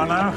car now.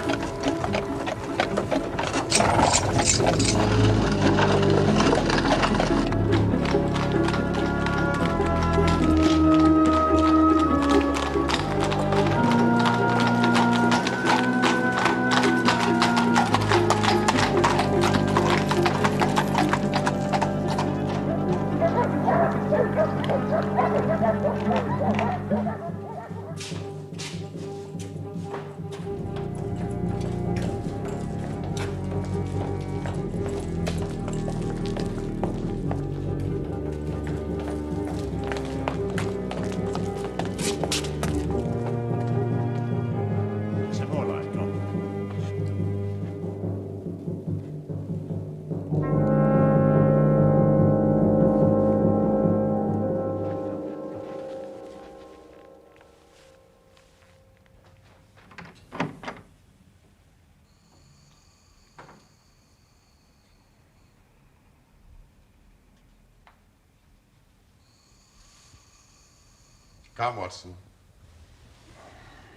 Come, Watson.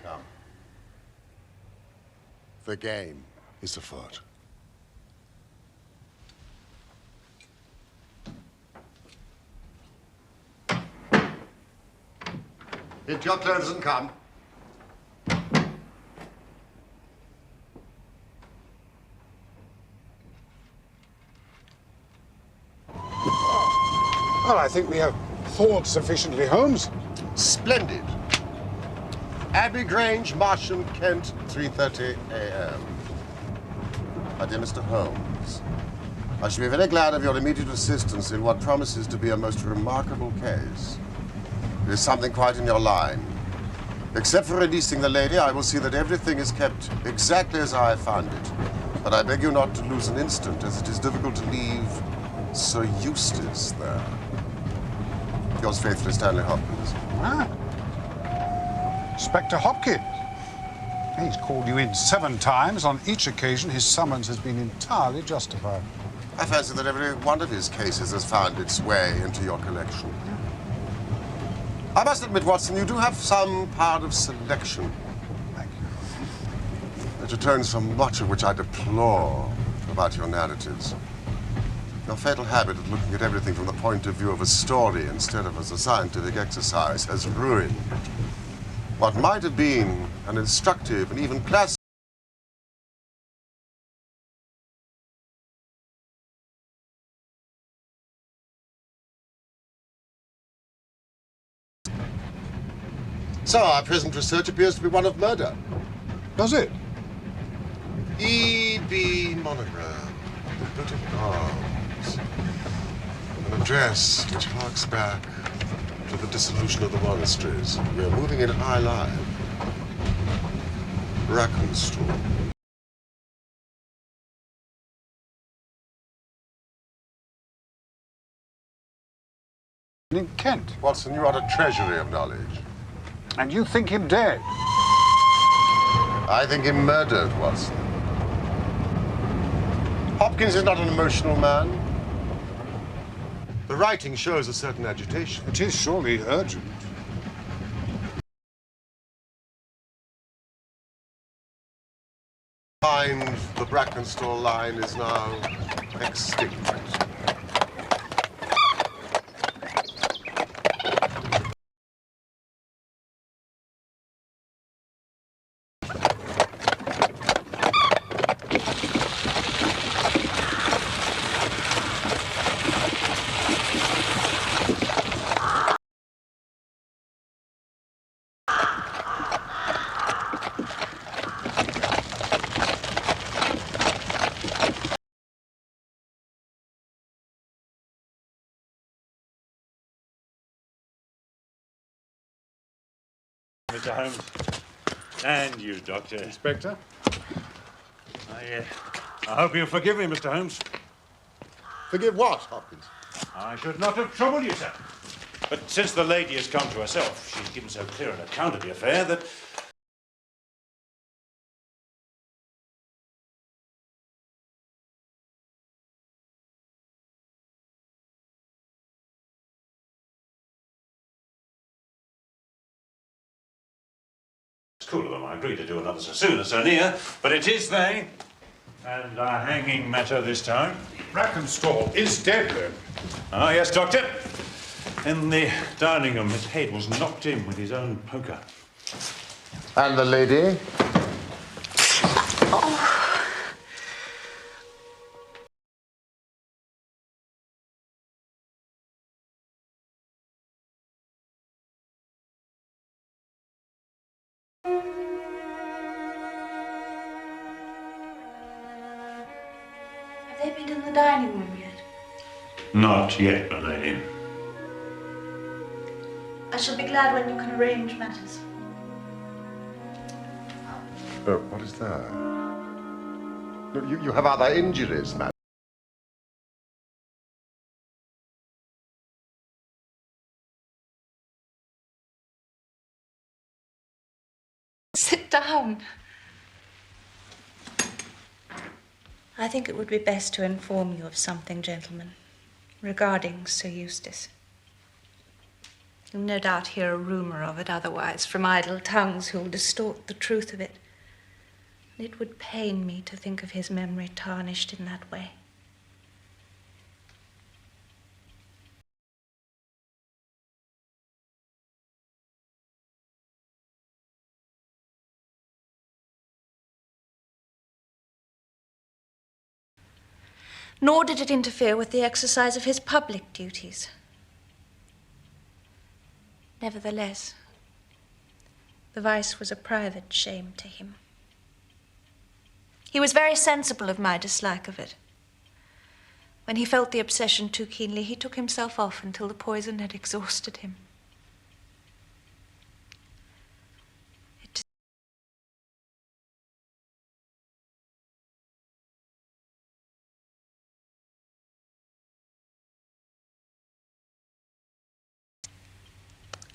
Come. The game is afoot. Get your clothes and come. Well, I think we have thawed sufficiently, Holmes. Splendid. Abbey Grange, Marsham, Kent, 3:30 a.m. My dear Mr. Holmes, I shall be very glad of your immediate assistance in what promises to be a most remarkable case. There is something quite in your line. Except for releasing the lady, I will see that everything is kept exactly as I found it. But I beg you not to lose an instant, as it is difficult to leave Sir Eustace there. Yours faithfully, Stanley Hopkins. Ah. Inspector Hopkins. He's called you in 7 times. On each occasion, his summons has been entirely justified. I fancy that every one of his cases has found its way into your collection. I must admit, Watson, you do have some power of selection. Thank you. It returns from much of which I deplore about your narratives. Your fatal habit of looking at everything from the point of view of a story instead of as a scientific exercise has ruined what might have been an instructive and even classic. So our present research appears to be one of murder. Does it? E.B. monogram, the British arms, an address which harks back to the dissolution of the monasteries. We are moving in high life. Brackenstall. In Kent. Watson, you are a treasury of knowledge. And you think him dead? I think him murdered, Watson. Hopkins is not an emotional man. The writing shows a certain agitation. It is surely urgent. Find the Brackenstall line is now extinct. Mr. Holmes. And you, Doctor. Inspector? I hope you'll forgive me, Mr. Holmes. Forgive what, Hopkins? I should not have troubled you, sir. But since the lady has come to herself, she's given so clear an account of the affair that... cool of them, I agree to do another so soon as so near, but it is they, and a hanging matter this time. Brackenstall is dead, then? Ah, yes, Doctor. In the dining room, his head was knocked in with his own poker. And the lady? Have they been in the dining room yet? Not yet, my lady. I shall be glad when you can arrange matters. What is that? No, you have other injuries, madam. Sit down. I think it would be best to inform you of something, gentlemen, regarding Sir Eustace. You'll no doubt hear a rumour of it otherwise from idle tongues who'll distort the truth of it. And it would pain me to think of his memory tarnished in that way. Nor did it interfere with the exercise of his public duties. Nevertheless, the vice was a private shame to him. He was very sensible of my dislike of it. When he felt the obsession too keenly, he took himself off until the poison had exhausted him.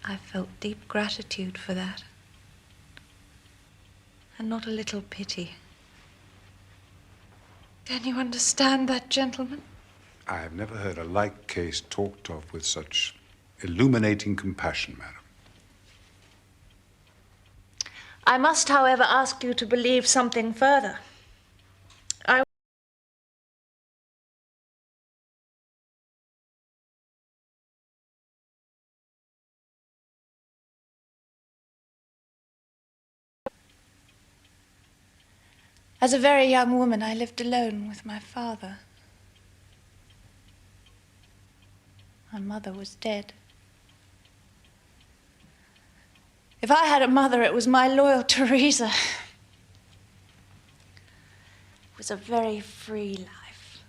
I felt deep gratitude for that, and not a little pity. Can you understand that, gentlemen? I have never heard a like case talked of with such illuminating compassion, madam. I must, however, ask you to believe something further. As a very young woman, I lived alone with my father. My mother was dead. If I had a mother, it was my loyal Teresa. It was a very free life.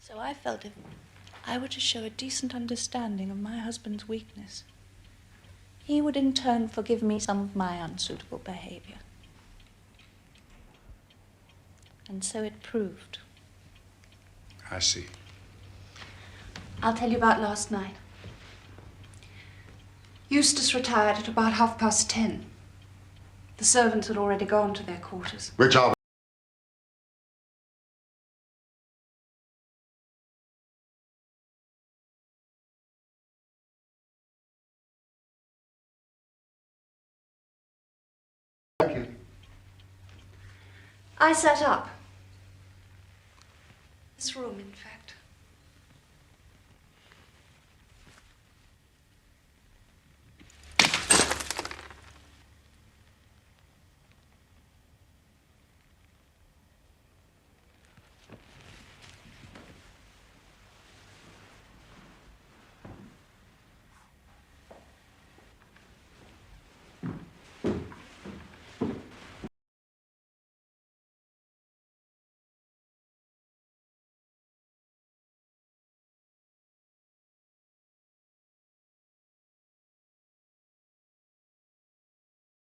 So I felt if I were to show a decent understanding of my husband's weakness, he would in turn forgive me some of my unsuitable behavior. And so it proved. I see. I'll tell you about last night. Eustace retired at about 10:30. The servants had already gone to their quarters. Which are Thank you. I sat up. This room, in fact.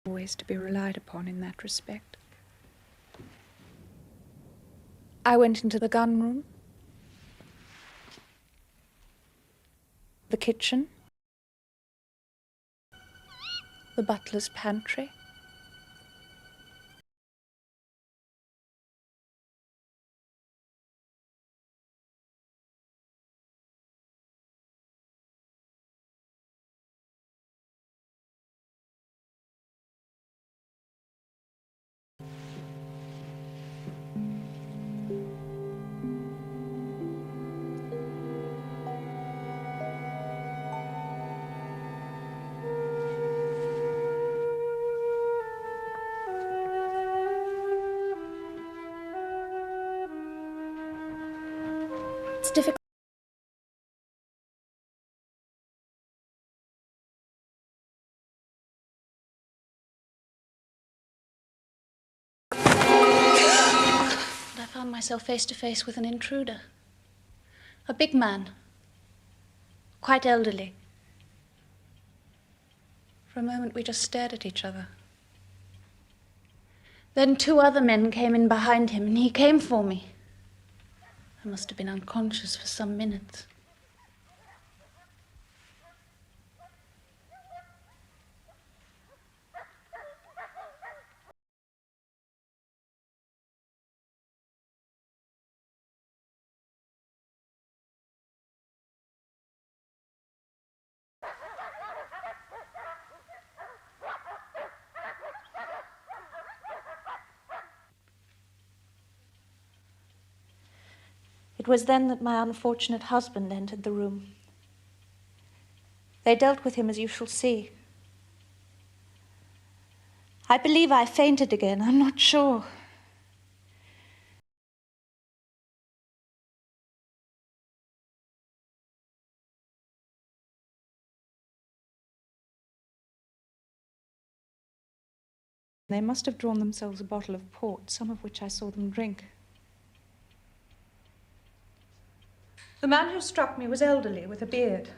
Always to be relied upon in that respect. I went into the gun room, the kitchen, the butler's pantry, found myself face to face with an intruder. A big man, quite elderly. For a moment, we just stared at each other. Then 2 other men came in behind him, and he came for me. I must have been unconscious for some minutes. It was then that my unfortunate husband entered the room. They dealt with him as you shall see. I believe I fainted again. I'm not sure. They must have drawn themselves a bottle of port, some of which I saw them drink. The man who struck me was elderly, with a beard.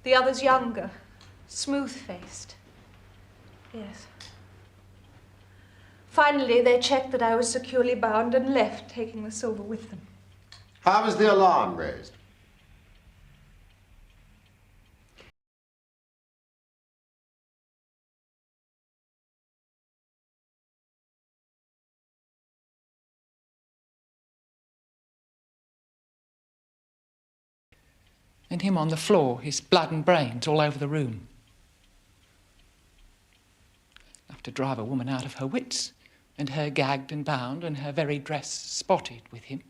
The others younger, smooth-faced. Yes. Finally, they checked that I was securely bound and left, taking the silver with them. How was the alarm raised? And him on the floor, his blood and brains all over the room. Enough to drive a woman out of her wits, and her gagged and bound, and her very dress spotted with him.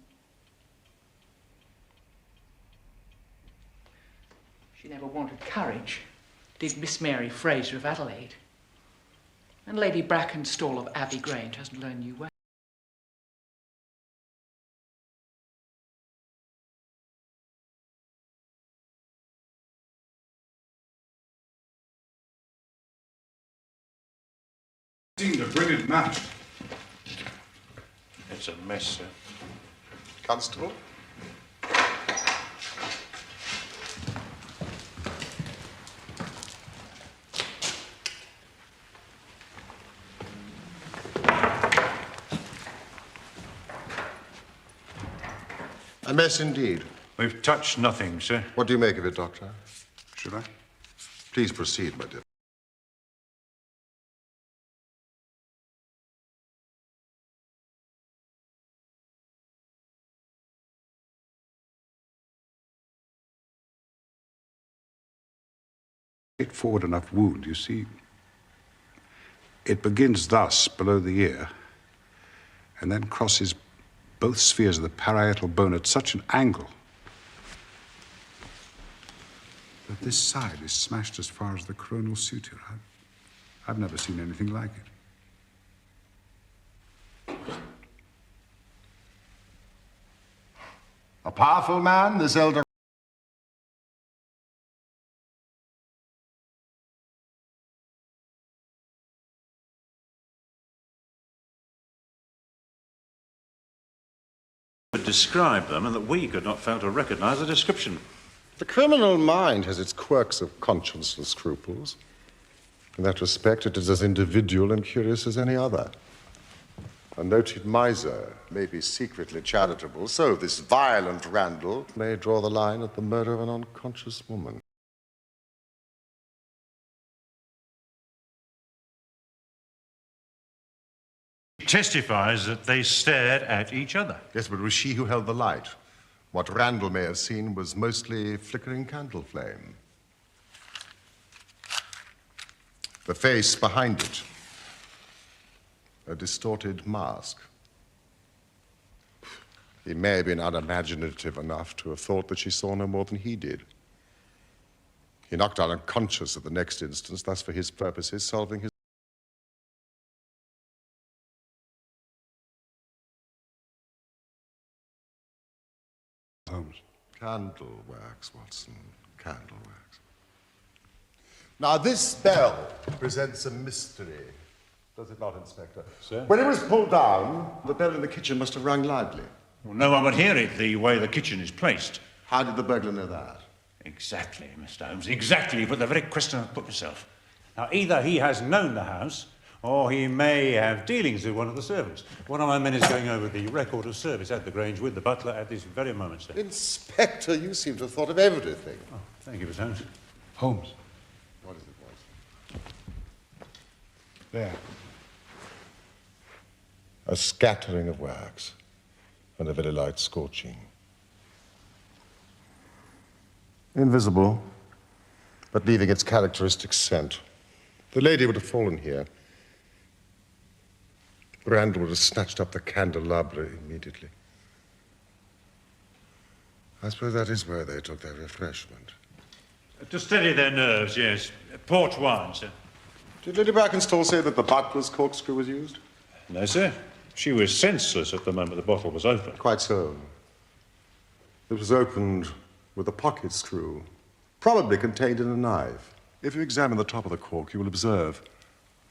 She never wanted courage, did Miss Mary Fraser of Adelaide. And Lady Brackenstall of Abbey Grange hasn't learned you well. Seemed a brilliant match. It's a mess, sir. Constable? A mess indeed. We've touched nothing, sir. What do you make of it, Doctor? Should I? Please proceed, my dear. Straightforward enough wound, you see. It begins thus, below the ear, and then crosses both spheres of the parietal bone at such an angle that this side is smashed as far as the coronal suture. I've never seen anything like it. A powerful man, this elder. Describe them, and that we could not fail to recognize the description. The criminal mind has its quirks of conscience and scruples. In that respect, it is as individual and curious as any other. A noted miser may be secretly charitable, so this violent Randall may draw the line at the murder of an unconscious woman. Testifies that they stared at each other. Yes, but it was she who held the light. What Randall may have seen was mostly flickering candle flame. The face behind it, a distorted mask. He may have been unimaginative enough to have thought that she saw no more than he did. He knocked out unconscious at the next instance, thus for his purposes solving his Holmes. candle wax, Watson, candle wax. Now, this bell presents a mystery. Does it not, Inspector? Sir? When it was pulled down, the bell in the kitchen must have rung loudly. Well, no one would hear it the way the kitchen is placed. How did the burglar know that? Exactly, Mr. Holmes, exactly. You put the very question I've put myself. Now, either he has known the house, or he may have dealings with one of the servants. One of my men is going over the record of service at the Grange with the butler at this very moment, sir. Inspector, you seem to have thought of everything. Oh, thank you, Mr. Holmes. Holmes. What is it, Watson? There. A scattering of wax and a very light scorching. Invisible, but leaving its characteristic scent. The lady would have fallen here. Randall would have snatched up the candelabra immediately. I suppose that is where they took their refreshment. To steady their nerves, yes. Port wine, sir. Did Lady Brackenstall say that the butler's corkscrew was used? No, sir. She was senseless at the moment the bottle was opened. Quite so. It was opened with a pocket screw, probably contained in a knife. If you examine the top of the cork, you will observe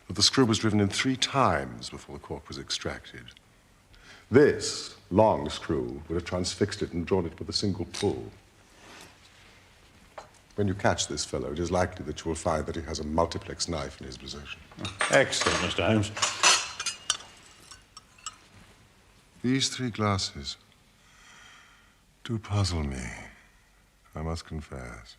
that the screw was driven in 3 times before the cork was extracted. This long screw would have transfixed it and drawn it with a single pull. When you catch this fellow, it is likely that you will find that he has a multiplex knife in his possession. Excellent, Mr. Holmes. These 3 glasses do puzzle me, I must confess.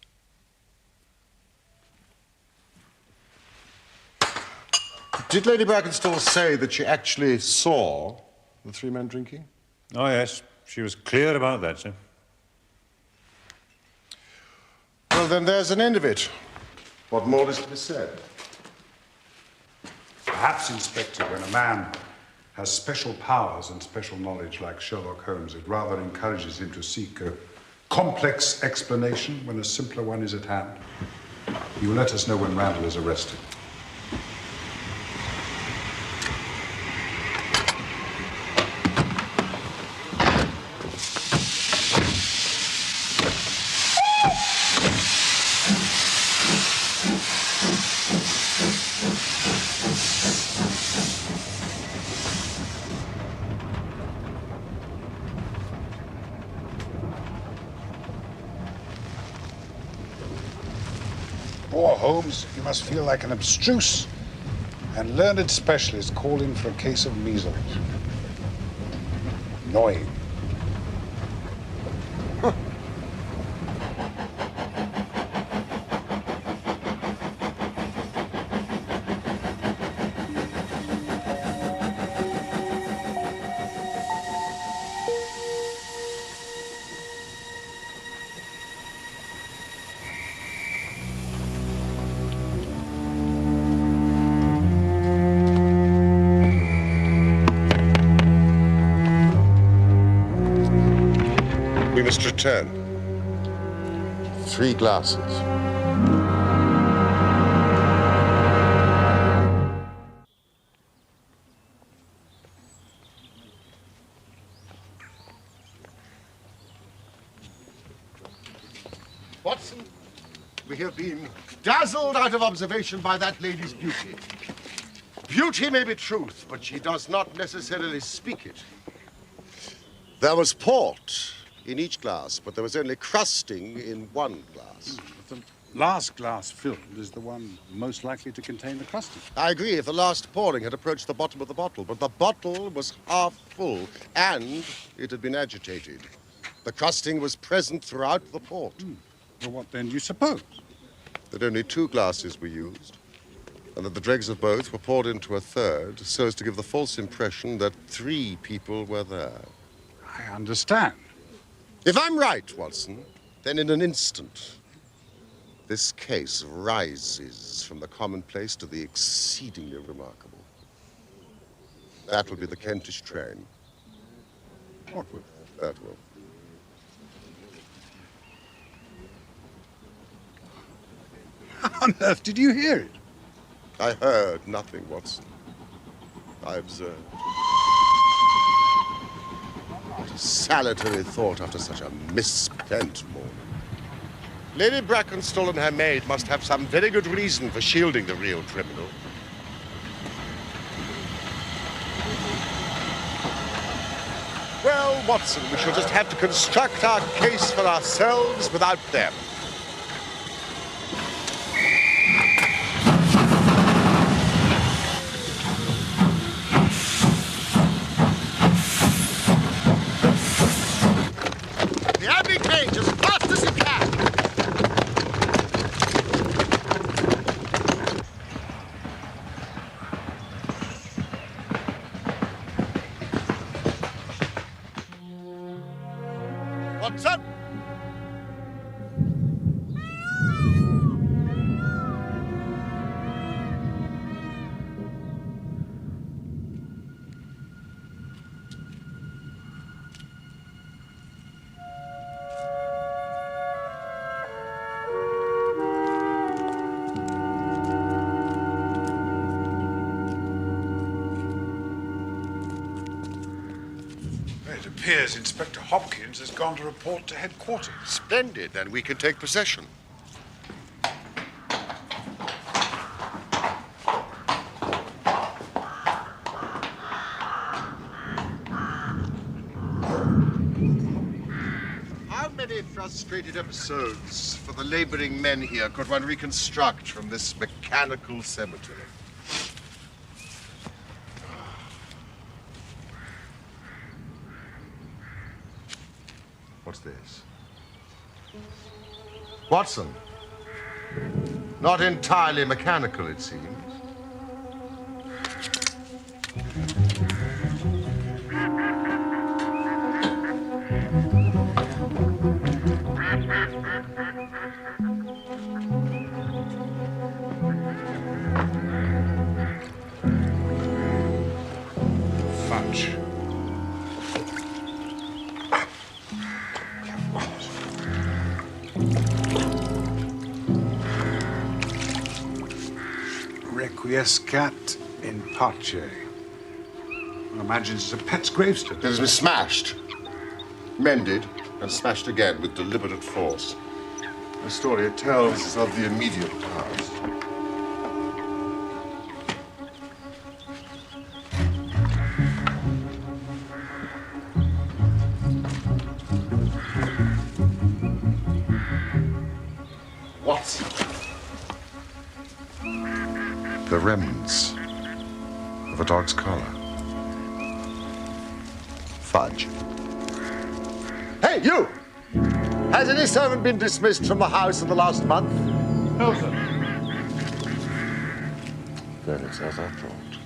Did Lady Brackenstall say that she actually saw the 3 men drinking? Oh, yes. She was clear about that, sir. Well, then there's an end of it. What more is to be said? Perhaps, Inspector, when a man has special powers and special knowledge like Sherlock Holmes, it rather encourages him to seek a complex explanation when a simpler one is at hand. You will let us know when Randall is arrested. Poor Holmes, you must feel like an abstruse and learned specialist called in for a case of measles. Annoying. We must return. 3 glasses. Watson, we have been dazzled out of observation by that lady's beauty. Beauty may be truth, but she does not necessarily speak it. There was port in each glass, but there was only crusting in 1 glass. The last glass filled is the one most likely to contain the crusting. I agree if the last pouring had approached the bottom of the bottle, but the bottle was half full, and it had been agitated. The crusting was present throughout the port. Well, what then do you suppose? That only 2 glasses were used, and that the dregs of both were poured into a third, so as to give the false impression that 3 people were there. I understand. If I'm right, Watson, then in an instant, this case rises from the commonplace to the exceedingly remarkable. That will be the Kentish train. What would? That will. How on earth did you hear it? I heard nothing, Watson. I observed. What a salutary thought after such a misspent morning. Lady Brackenstall and her maid must have some very good reason for shielding the real criminal. Watson. We shall just have to construct our case for ourselves without them. The Abbey Grange as fast as you can. What's up? It appears Inspector Hopkins has gone to report to headquarters. Splendid, then we can take possession. How many frustrated episodes for the laboring men here could one reconstruct from this mechanical cemetery? What's this? Watson. Not entirely mechanical, it seems. Fudge. Requiescat in pace. One imagines it's a pet's gravestone. It has been smashed, mended, and smashed again with deliberate force. The story it tells is of the immediate past. Watson. The remnants of a dog's collar. Fudge. Hey, you! Has any servant been dismissed from the house in the last month? No, sir. Then it's as I thought.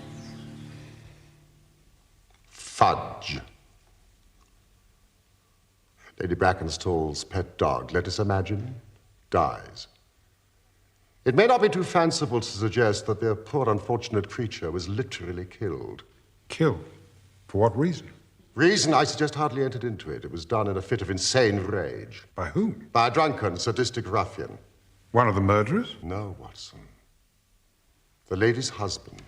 Fudge. Lady Brackenstall's pet dog, let us imagine, dies. It may not be too fanciful to suggest that their poor unfortunate creature was literally killed. Killed? For what reason? Reason, I suggest, hardly entered into it. It was done in a fit of insane rage. By whom? By a drunken, sadistic ruffian. One of the murderers? No, Watson. The lady's husband.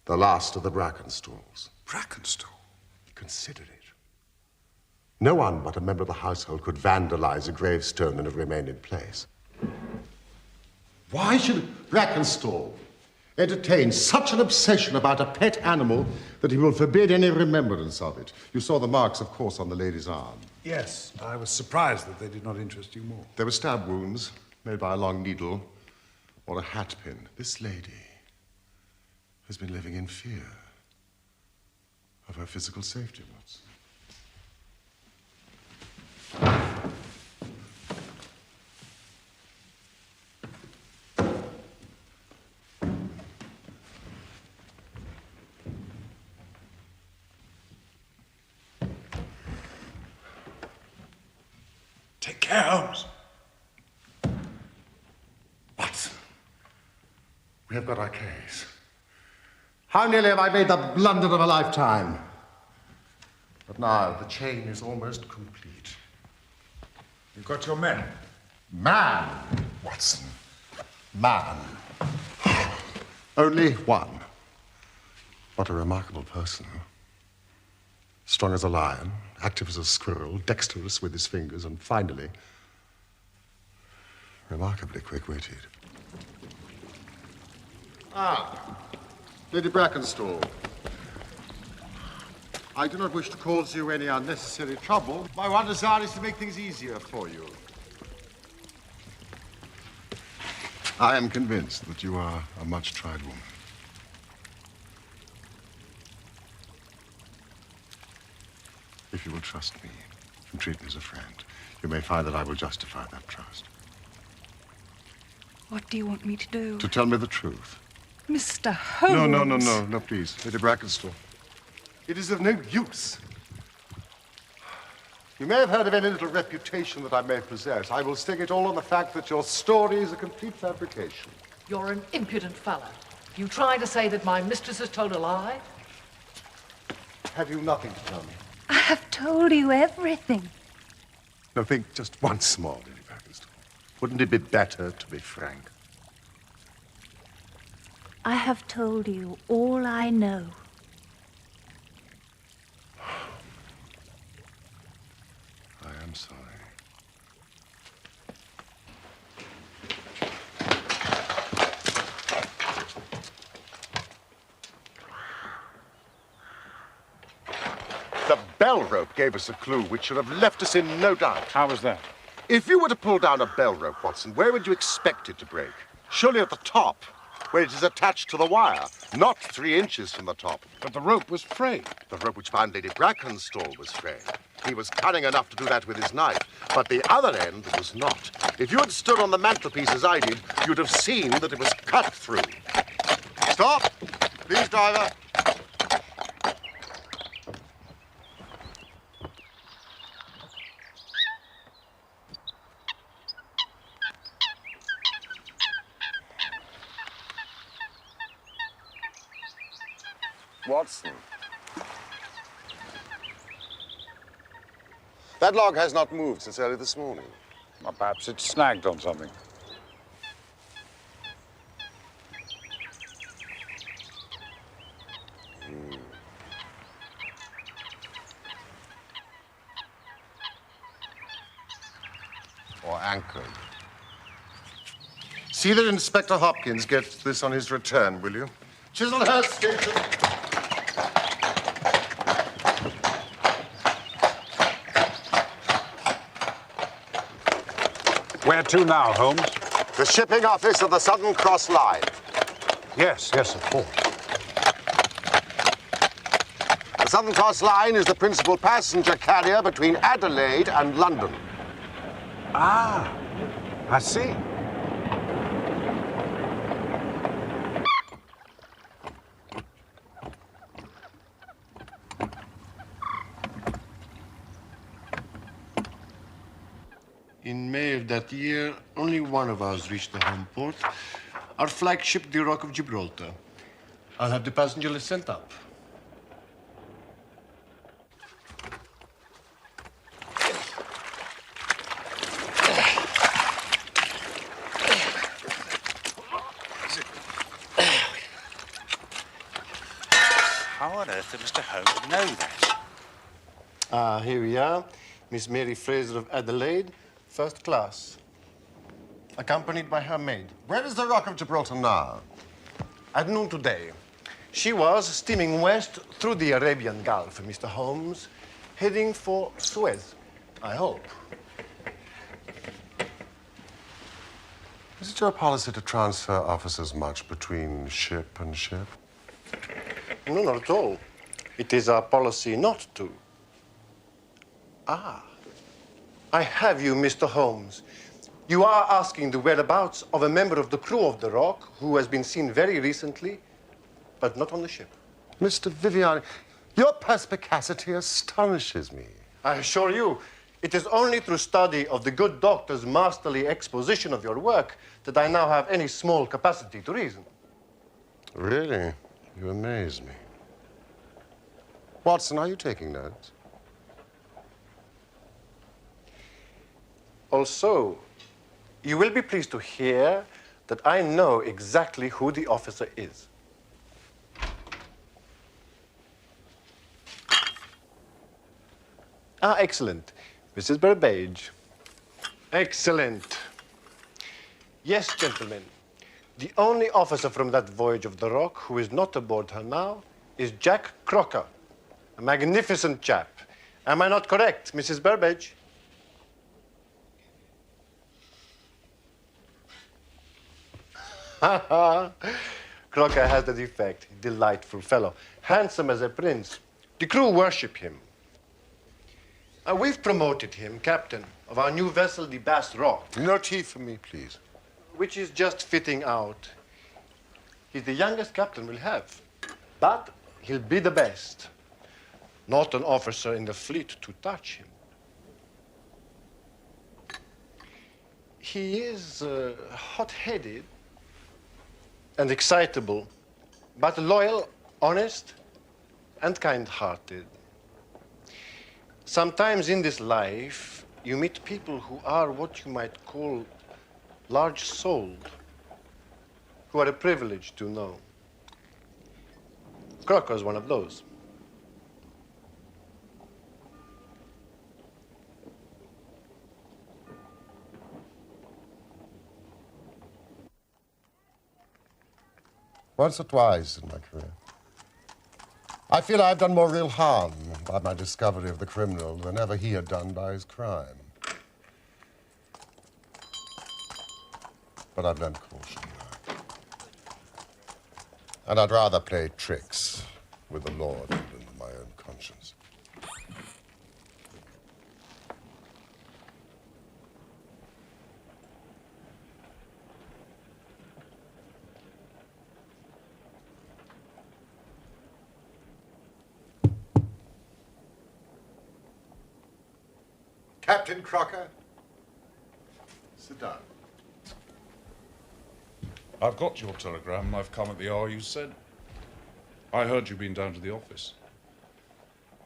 The last of the Brackenstalls. Brackenstall? Consider it. No one but a member of the household could vandalize a gravestone and have remained in place. Why should Brackenstall entertain such an obsession about a pet animal that he will forbid any remembrance of it? You saw the marks, of course, on the lady's arm. Yes, I was surprised that they did not interest you more. There were stab wounds made by a long needle or a hat pin. This lady has been living in fear of her physical safety, Watson. Take care, Holmes. Watson, we have got our case. How nearly have I made the blunder of a lifetime? But now the chain is almost complete. You've got your men. Man, Watson. Man. Only one. What a remarkable person. Strong as a lion, active as a squirrel, dexterous with his fingers, and finally, remarkably quick-witted. Ah, Lady Brackenstall. I do not wish to cause you any unnecessary trouble. My one desire is to make things easier for you. I am convinced that you are a much-tried woman. If you will trust me and treat me as a friend, you may find that I will justify that trust. What do you want me to do? To tell me the truth. Mr. Holmes. No, please. Lady Brackenstall. It is of no use. You may have heard of any little reputation that I may possess. I will stake it all on the fact that your story is a complete fabrication. You're an impudent fellow. You trying to say that my mistress has told a lie? Have you nothing to tell me? I have told you everything. No, think just once more, Lady Brackenstall. Wouldn't it be better to be frank? I have told you all I know. I am sorry. The bell rope gave us a clue which should have left us in no doubt. How was that? If you were to pull down a bell rope, Watson, where would you expect it to break? Surely at the top, where it is attached to the wire, not 3 inches from the top. But the rope was frayed. The rope which bound Lady Brackenstall was frayed. He was cunning enough to do that with his knife, but the other end was not. If you had stood on the mantelpiece as I did, you'd have seen that it was cut through. Stop! Please, driver. Watson. That log has not moved since early this morning. Or perhaps it's snagged on something. Or anchored. See that Inspector Hopkins gets this on his return, will you? Chiselhurst Station. Where to now, Holmes? The shipping office of the Southern Cross Line. Yes, of course. The Southern Cross Line is the principal passenger carrier between Adelaide and London. Ah, I see. In May of that year, only one of us reached the home port. Our flagship, the Rock of Gibraltar. I'll have the passenger list sent up. How on earth did Mr. Holmes know that? Here we are. Miss Mary Fraser of Adelaide, first class. Accompanied by her maid. Where is the Rock of Gibraltar now? At noon today. She was steaming west through the Arabian Gulf, Mr. Holmes, heading for Suez, I hope. Is it your policy to transfer officers much between ship and ship? No, not at all. It is our policy not to. Ah, I have you, Mr. Holmes. You are asking the whereabouts of a member of the crew of the Rock who has been seen very recently, but not on the ship. Mr. Viviani, your perspicacity astonishes me. I assure you, it is only through study of the good doctor's masterly exposition of your work that I now have any small capacity to reason. Really? You amaze me. Watson, are you taking notes? Also, you will be pleased to hear that I know exactly who the officer is. Ah, excellent. Mrs. Burbage. Excellent. Yes, gentlemen. The only officer from that voyage of the Rock who is not aboard her now is Jack Crocker, A magnificent chap. Am I not correct, Mrs. Burbage? Crocker has the defect. Delightful fellow. Handsome as a prince. The crew worship him. We've promoted him captain of our new vessel, the Bass Rock. No tea for me, please. Which is just fitting out. He's the youngest captain we'll have. But he'll be the best. Not an officer in the fleet to touch him. He is hot-headed and excitable, but loyal, honest, and kind-hearted. Sometimes in this life, you meet people who are what you might call large-souled, who are a privilege to know. Crocker is one of those. Once or twice in my career. I feel I've done more real harm by my discovery of the criminal than ever he had done by his crime. But I've learned caution now. And I'd rather play tricks with the law than with my own conscience. Captain Crocker, sit down. I've got your telegram and I've come at the hour you said. I heard you'd been down to the office.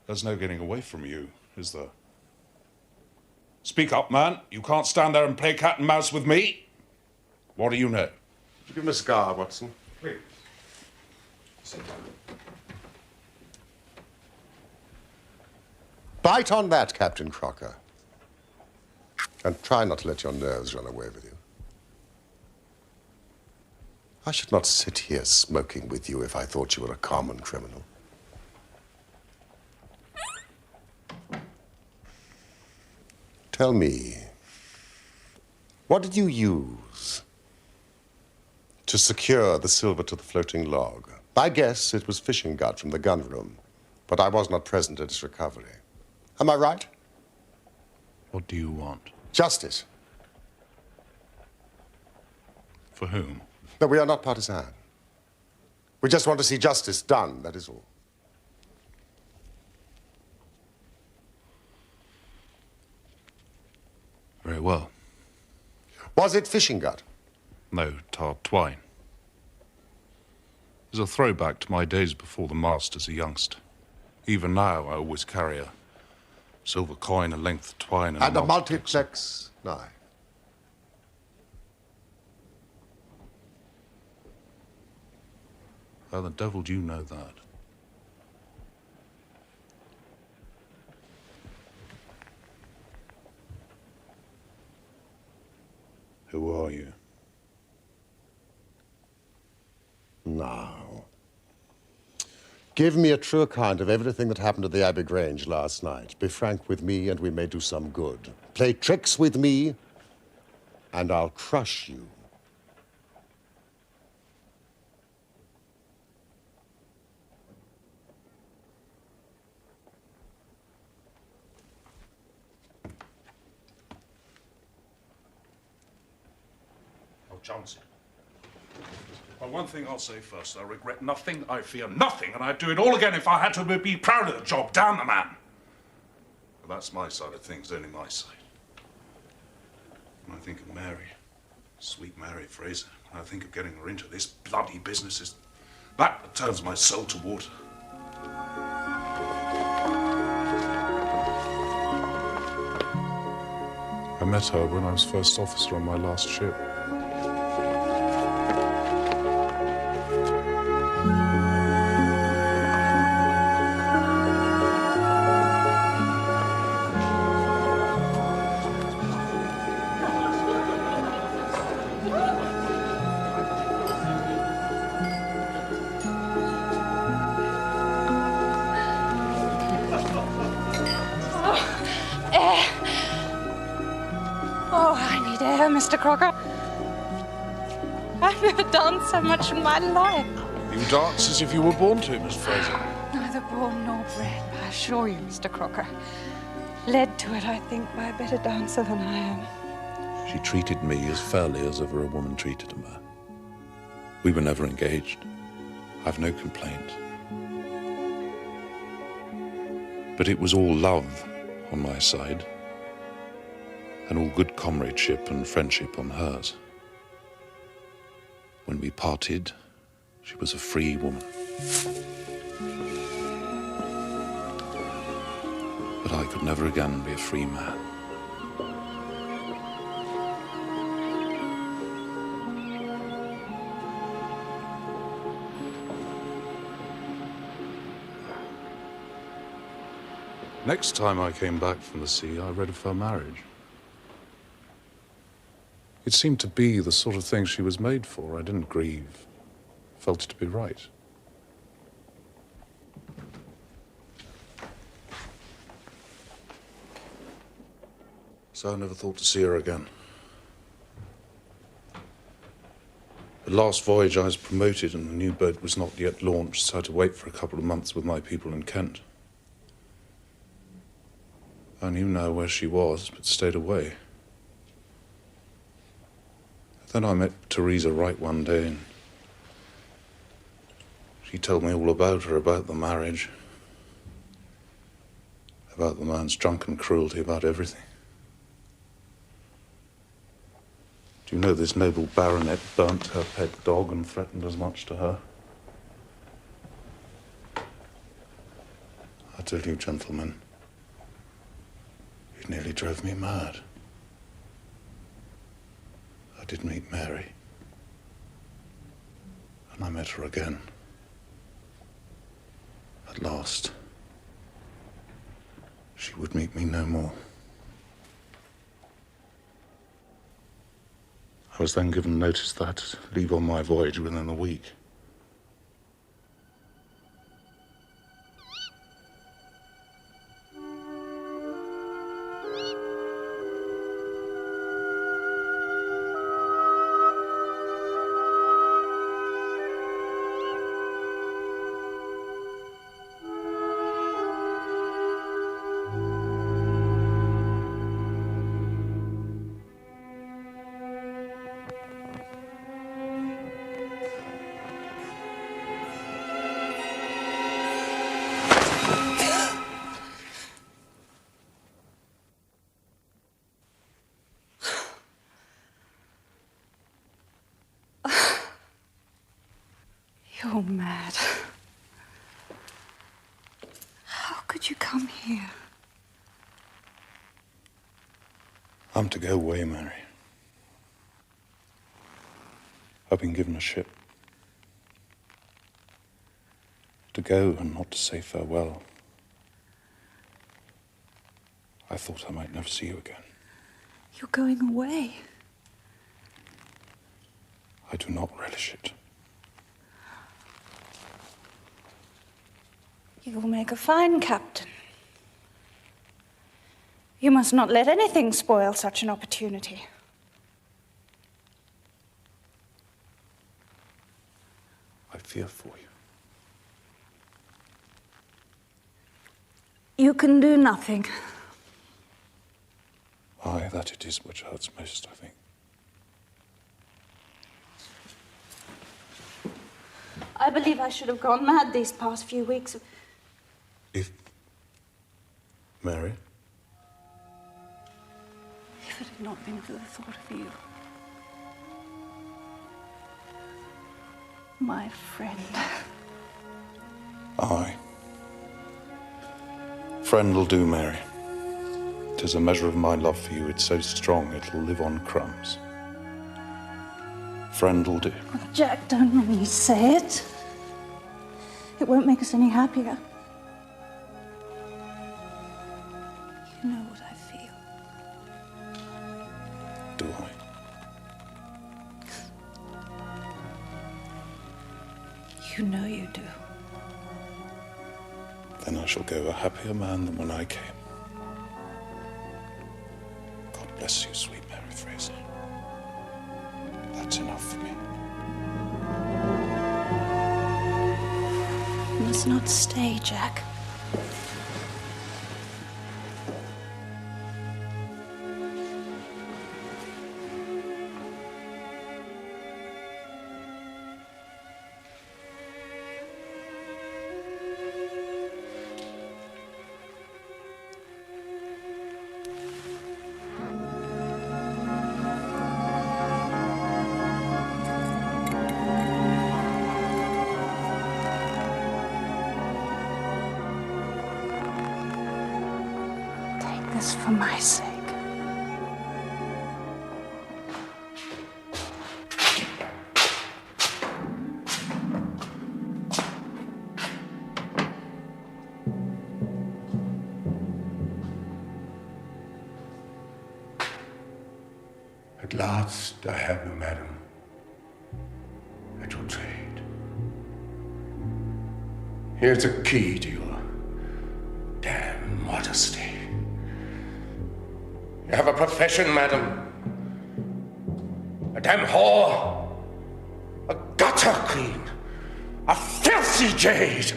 There's no getting away from you, is there? Speak up, man. You can't stand there and play cat and mouse with me. What do you know? Give him a cigar, Watson. Please. Sit down. Bite on that, Captain Crocker. And try not to let your nerves run away with you. I should not sit here smoking with you if I thought you were a common criminal. Tell me, what did you use to secure the silver to the floating log? I guess it was fishing gut from the gun room, but I was not present at its recovery. Am I right? What do you want? Justice. For whom? No, we are not partisan. We just want to see justice done, that is all. Very well. Was it fishing gut? No, tarred twine. It's a throwback to my days before the mast as a youngster. Even now, I always carry a silver coin, a length of twine, And a multiplex knife. How the devil do you know that? Who are you? Now, give me a true account of everything that happened at the Abbey Grange last night. Be frank with me, and we may do some good. Play tricks with me, and I'll crush you. Oh, Johnson. Well, one thing I'll say first. I regret nothing, I fear nothing, and I'd do it all again if I had to be proud of the job. Damn the man. But that's my side of things, only my side. When I think of Mary, sweet Mary Fraser, when I think of getting her into this bloody business, it's that turns my soul to water. I met her when I was first officer on my last ship. Mr. Crocker. I've never danced so much in my life. You dance as if you were born to, Miss Fraser. Neither born nor bred, I assure you, Mr. Crocker. Led to it, I think, by a better dancer than I am. She treated me as fairly as ever a woman treated a man. We were never engaged. I've no complaint. But it was all love on my side, and all good comradeship and friendship on hers. When we parted, she was a free woman. But I could never again be a free man. Next time I came back from the sea, I read of her marriage. It seemed to be the sort of thing she was made for. I didn't grieve. Felt it to be right. So I never thought to see her again. The last voyage I was promoted and the new boat was not yet launched, so I had to wait for a couple of months with my people in Kent. I knew now where she was, but stayed away. Then I met Teresa Wright one day, and she told me all about her, about the marriage, about the man's drunken cruelty, about everything. Do you know this noble baronet burnt her pet dog and threatened as much to her? I tell you, gentlemen, it nearly drove me mad. I did meet Mary, and I met her again. At last, she would meet me no more. I was then given notice that I had to leave on my voyage within a week. You're mad. How could you come here? I'm to go away, Mary. I've been given a ship. To go and not to say farewell. I thought I might never see you again. You're going away. I do not relish it. You will make a fine captain. You must not let anything spoil such an opportunity. I fear for you. You can do nothing. Aye, that it is which hurts most, I think. I believe I should have gone mad these past few weeks. If... Mary? If it had not been for the thought of you. My friend. Aye. Friend'll do, Mary. 'Tis a measure of my love for you. It's so strong it'll live on crumbs. Friend'll do. Oh, Jack, don't make me say it. It won't make us any happier. You know what I feel. Do I? You know you do. Then I shall go a happier man than when I came. God bless you, sweet Mary Fraser. That's enough for me. You must not stay, Jack. This for my sake. At last I have you, madam, at your trade. Here's a key to your damn modesty. You have a profession, madam. A damn whore. A gutter queen. A filthy jade.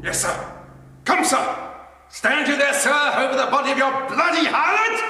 Yes, sir. Come, sir. Stand you there, sir, over the body of your bloody harlot!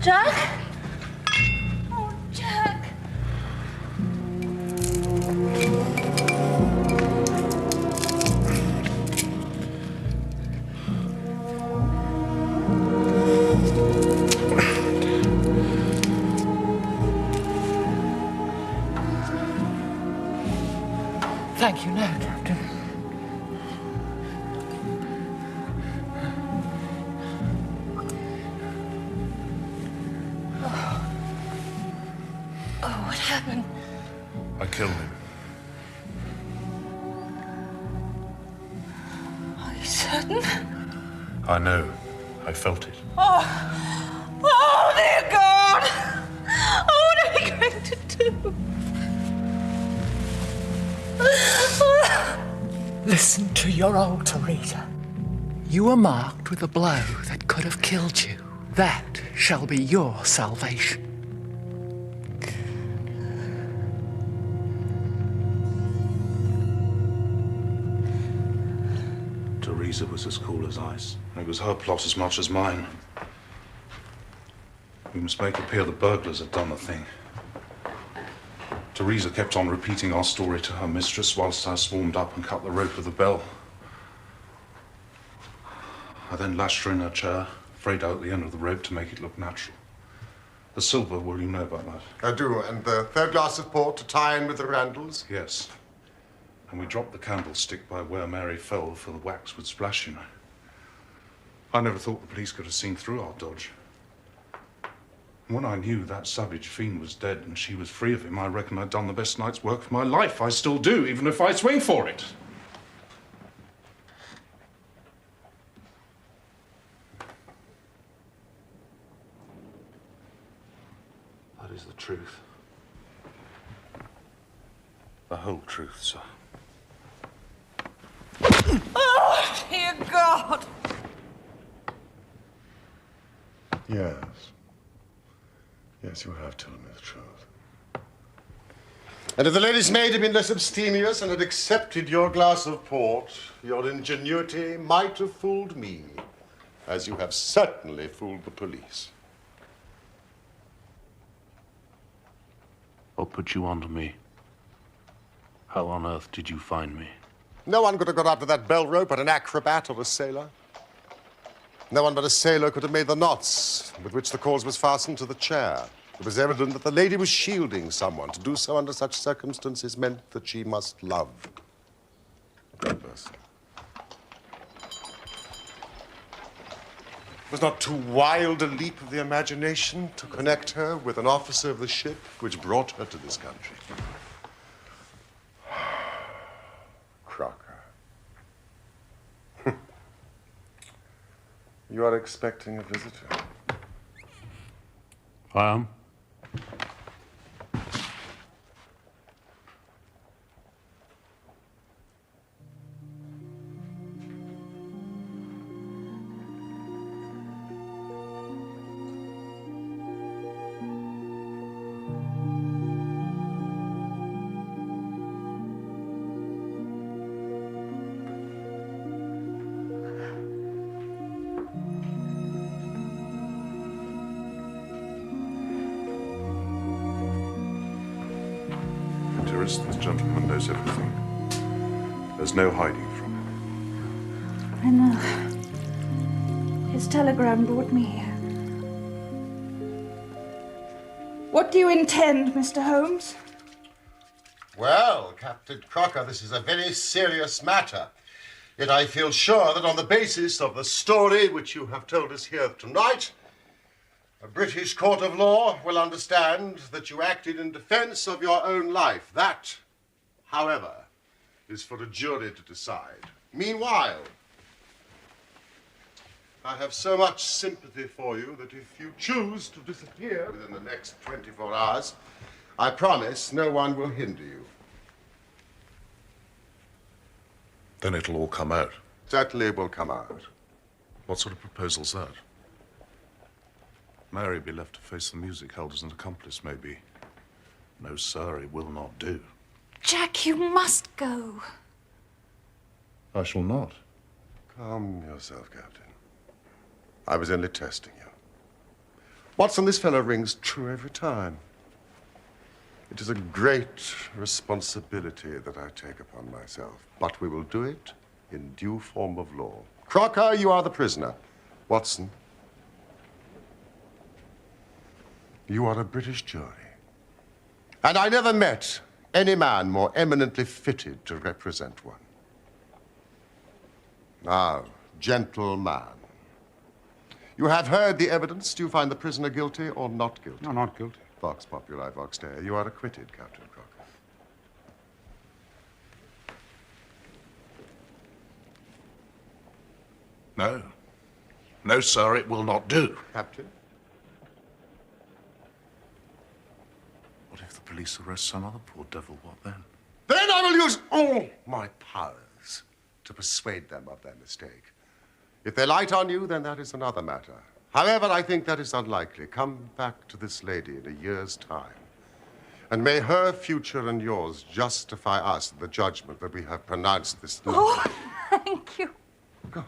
Jack? Oh, Jack. Thank you, no, Captain. Oh, what happened? I killed him. Are you certain? I know. I felt it. Oh, dear God! Oh, what are we going to do? Listen to your old Teresa. You were marked with a blow that could have killed you. That shall be your salvation. Teresa was as cool as ice. It was her plot as much as mine. We must make it appear the burglars had done the thing. Teresa kept on repeating our story to her mistress whilst I swarmed up and cut the rope of the bell. I then lashed her in her chair, frayed out the end of the rope to make it look natural. The silver, will you know about that? I do, and the third glass of port to tie in with the Randalls? Yes. And we dropped the candlestick by where Mary fell, for the wax would splash, you know. I never thought the police could have seen through our dodge. And when I knew that savage fiend was dead and she was free of him, I reckon I'd done the best night's work of my life. I still do, even if I swing for it. That is the truth. The whole truth, sir. Oh, dear God! Yes. Yes, you have told me the truth. And if the lady's maid had been less abstemious and had accepted your glass of port, your ingenuity might have fooled me, as you have certainly fooled the police. What put you onto me? How on earth did you find me? No one could have got up to that bell rope but an acrobat or a sailor. No one but a sailor could have made the knots with which the cord was fastened to the chair. It was evident that the lady was shielding someone. To do so under such circumstances meant that she must love that person. It was not too wild a leap of the imagination to connect her with an officer of the ship which brought her to this country. Crocker. You are expecting a visitor. I am. This gentleman knows everything. There's no hiding from him. I know. His telegram brought me here. What do you intend, Mr. Holmes? Well, Captain Crocker, this is a very serious matter. Yet I feel sure that on the basis of the story which you have told us here tonight, a British court of law will understand that you acted in defense of your own life. That, however, is for a jury to decide. Meanwhile, I have so much sympathy for you that if you choose to disappear within the next 24 hours, I promise no one will hinder you. Then it'll all come out. Certainly it will come out. What sort of proposal's that? Mary be left to face the music held as an accomplice, maybe. No, sir, it will not do. Jack, you must go. I shall not. Calm yourself, Captain. I was only testing you. Watson, this fellow rings true every time. It is a great responsibility that I take upon myself, but we will do it in due form of law. Crocker, you are the prisoner. Watson, you are a British jury. And I never met any man more eminently fitted to represent one. Now, gentleman, you have heard the evidence. Do you find the prisoner guilty or not guilty? No, not guilty. Vox populi, vox dei. You are acquitted, Captain Crocker. No. No, sir, it will not do. Captain? What if the police arrest some other poor devil? What then? Then I will use all my powers to persuade them of their mistake. If they light on you, then that is another matter. However, I think that is unlikely. Come back to this lady in a year's time, and may her future and yours justify us in the judgment that we have pronounced this night. Oh, thank you. Go.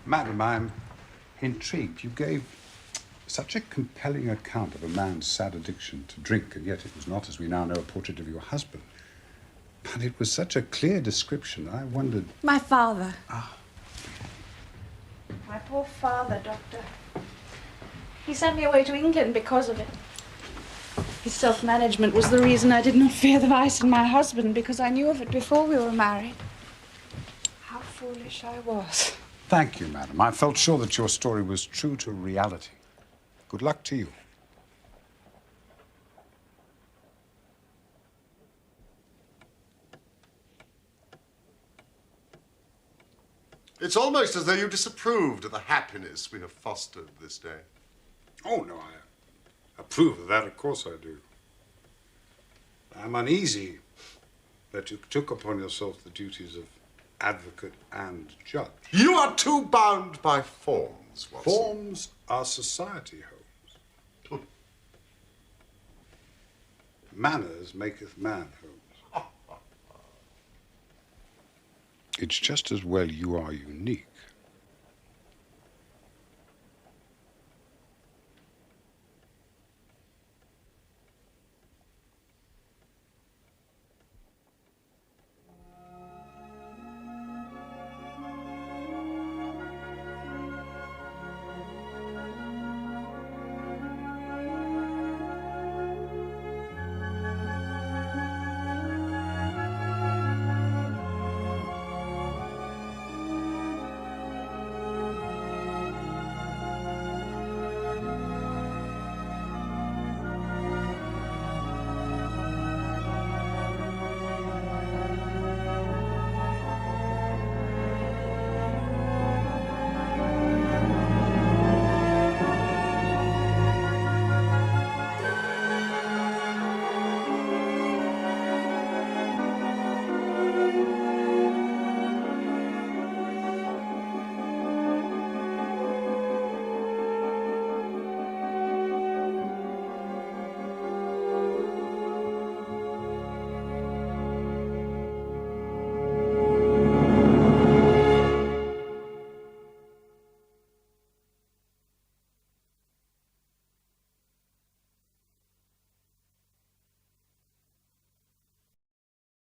Madam, I'm intrigued. You gave such a compelling account of a man's sad addiction to drink, and yet it was not, as we now know, a portrait of your husband. But it was such a clear description, I wondered... My father. Ah. My poor father, Doctor. He sent me away to England because of it. His self-management was the reason I did not fear the vice in my husband, because I knew of it before we were married. How foolish I was. Thank you, madam. I felt sure that your story was true to reality. Good luck to you. It's almost as though you disapproved of the happiness we have fostered this day. Oh, no, I approve of that, of course I do. I'm uneasy that you took upon yourself the duties of advocate and judge. You are too bound by forms, Watson. Forms are society, Holmes. Manners maketh man, Holmes. It's just as well you are unique